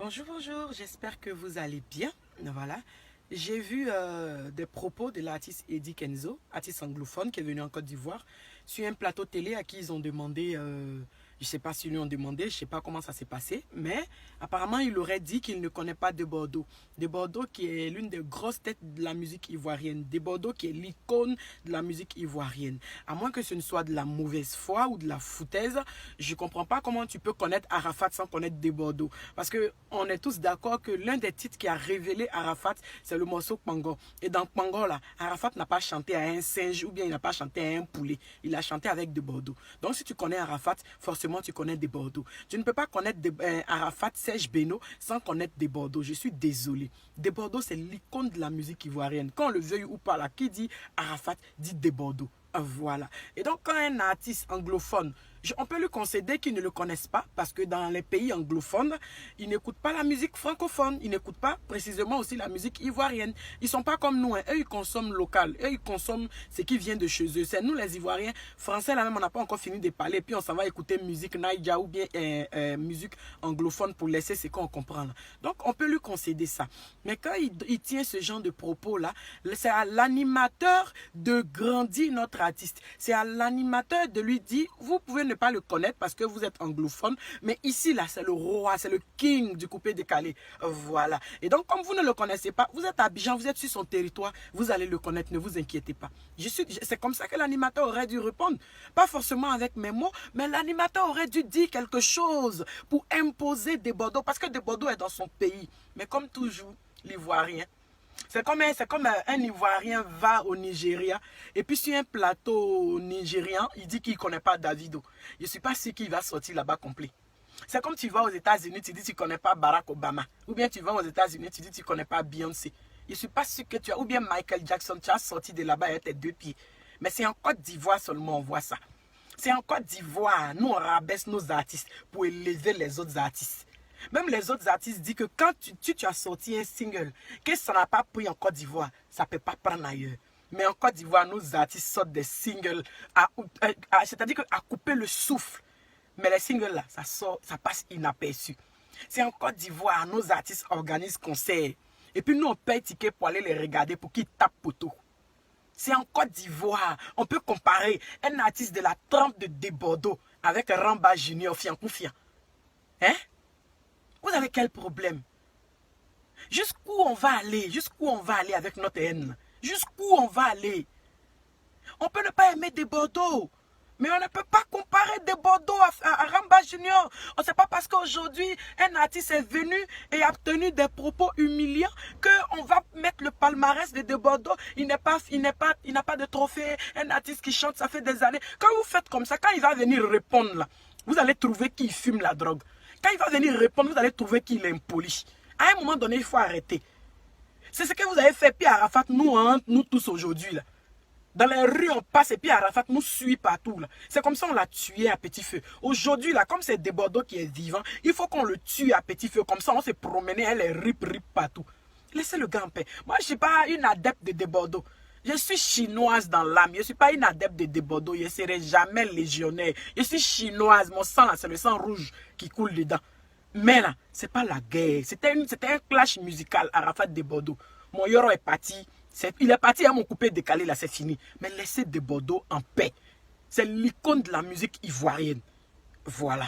Bonjour, bonjour, j'espère que vous allez bien. Voilà, j'ai vu des propos de l'artiste Eddie Kenzo, artiste anglophone qui est venu en Côte d'Ivoire, sur un plateau télé à qui ils ont demandé, je ne sais pas s'ils lui ont demandé, je ne sais pas comment ça s'est passé, mais apparemment il aurait dit qu'il ne connaît pas De Bordeaux. De Bordeaux qui est l'une des grosses têtes de la musique ivoirienne, De Bordeaux qui est l'icône de la musique ivoirienne. À moins que ce ne soit de la mauvaise foi ou de la foutaise, je ne comprends pas comment tu peux connaître Arafat sans connaître De Bordeaux. Parce qu'on est tous d'accord que l'un des titres qui a révélé Arafat, c'est le morceau Pango. Et dans Pango, là, Arafat n'a pas chanté à un singe ou bien il n'a pas chanté à un poulet. Il a chanté avec De Bordeaux. Donc si tu connais Arafat, forcément tu connais De Bordeaux. Tu ne peux pas connaître Arafat, Serge Beno sans connaître De Bordeaux. Je suis désolé. De Bordeaux, c'est l'icône de la musique ivoirienne. Quand on le veuille ou pas, là, qui dit Arafat dit De Bordeaux. Voilà. Et donc, quand un artiste anglophone, on peut lui concéder qu'ils ne le connaissent pas parce que dans les pays anglophones, ils n'écoutent pas la musique francophone. Ils n'écoutent pas précisément aussi la musique ivoirienne. Ils ne sont pas comme nous. Hein. Eux, ils consomment local. Eux, ils consomment ce qui vient de chez eux. C'est nous, les Ivoiriens, français, là même, on n'a pas encore fini de parler. Puis on s'en va écouter musique Naija ou bien musique anglophone pour laisser ce qu'on comprend. Là. Donc, on peut lui concéder ça. Mais quand il tient ce genre de propos-là, c'est à l'animateur de grandir notre artiste. C'est à l'animateur de lui dire, vous pouvez ne pas le connaître parce que vous êtes anglophone, mais ici, là, c'est le roi, c'est le king du coupé décalé. Voilà. Et donc, comme vous ne le connaissez pas, vous êtes à Abidjan, vous êtes sur son territoire, vous allez le connaître, ne vous inquiétez pas. C'est comme ça que l'animateur aurait dû répondre. Pas forcément avec mes mots, mais l'animateur aurait dû dire quelque chose pour imposer De Bordeaux, parce que De Bordeaux est dans son pays. Mais comme toujours, l'Ivoirien, c'est comme un Ivoirien va au Nigeria et puis sur un plateau nigérian, il dit qu'il ne connaît pas Davido. Je ne suis pas sûr qu'il va sortir là-bas complet. C'est comme tu vas aux États-Unis, tu dis que tu ne connais pas Barack Obama. Ou bien tu vas aux États-Unis, tu dis que tu ne connais pas Beyoncé. Je ne suis pas sûr que tu as, ou bien Michael Jackson, tu as sorti de là-bas avec tes deux pieds. Mais c'est en Côte d'Ivoire seulement on voit ça. C'est en Côte d'Ivoire, nous on rabaisse nos artistes pour élever les autres artistes. Même les autres artistes disent que quand tu as sorti un single, que ça n'a pas pris en Côte d'Ivoire, ça ne peut pas prendre ailleurs. Mais en Côte d'Ivoire, nos artistes sortent des singles, c'est-à-dire à couper le souffle. Mais les singles là, ça passe inaperçu. C'est en Côte d'Ivoire, nos artistes organisent concerts. Et puis nous, on paye ticket pour aller les regarder pour qu'ils tapent poteau. C'est en Côte d'Ivoire. On peut comparer un artiste de la trempe de Bordeaux avec Ramba Junior, Fianconfian. Hein? Vous avez quel problème? Jusqu'où on va aller? Jusqu'où on va aller avec notre haine? Jusqu'où on va aller? On peut ne pas aimer De Bordeaux, mais on ne peut pas comparer De Bordeaux à Ramba Junior. On ne sait pas parce qu'aujourd'hui, un artiste est venu et a tenu des propos humiliants qu'on va mettre le palmarès de Bordeaux. Il n'a pas de trophée. Un artiste qui chante, ça fait des années. Quand vous faites comme ça, quand il va venir répondre là, vous allez trouver qu'il fume la drogue. Quand il va venir répondre, vous allez trouver qu'il est impoli. À un moment donné, il faut arrêter. C'est ce que vous avez fait, puis Arafat nous tous aujourd'hui. Là. Dans les rues, on passe et puis Arafat nous suit partout. C'est comme ça qu'on l'a tué à petit feu. Aujourd'hui, là, comme c'est De Bordeaux qui est vivant, il faut qu'on le tue à petit feu. Comme ça, on s'est promené, elle est rip partout. Laissez le gars en paix. Moi, je ne suis pas une adepte de Bordeaux. Je suis chinoise dans l'âme. Je ne suis pas une adepte de Bordeaux. Je ne serai jamais légionnaire. Je suis chinoise. Mon sang, là, c'est le sang rouge qui coule dedans. Mais là, ce n'est pas la guerre. C'était un clash musical, Arafat De Bordeaux. Mon Yoro est parti. Il est parti à mon coupé décalé, là, c'est fini. Mais laissez De Bordeaux en paix. C'est l'icône de la musique ivoirienne. Voilà.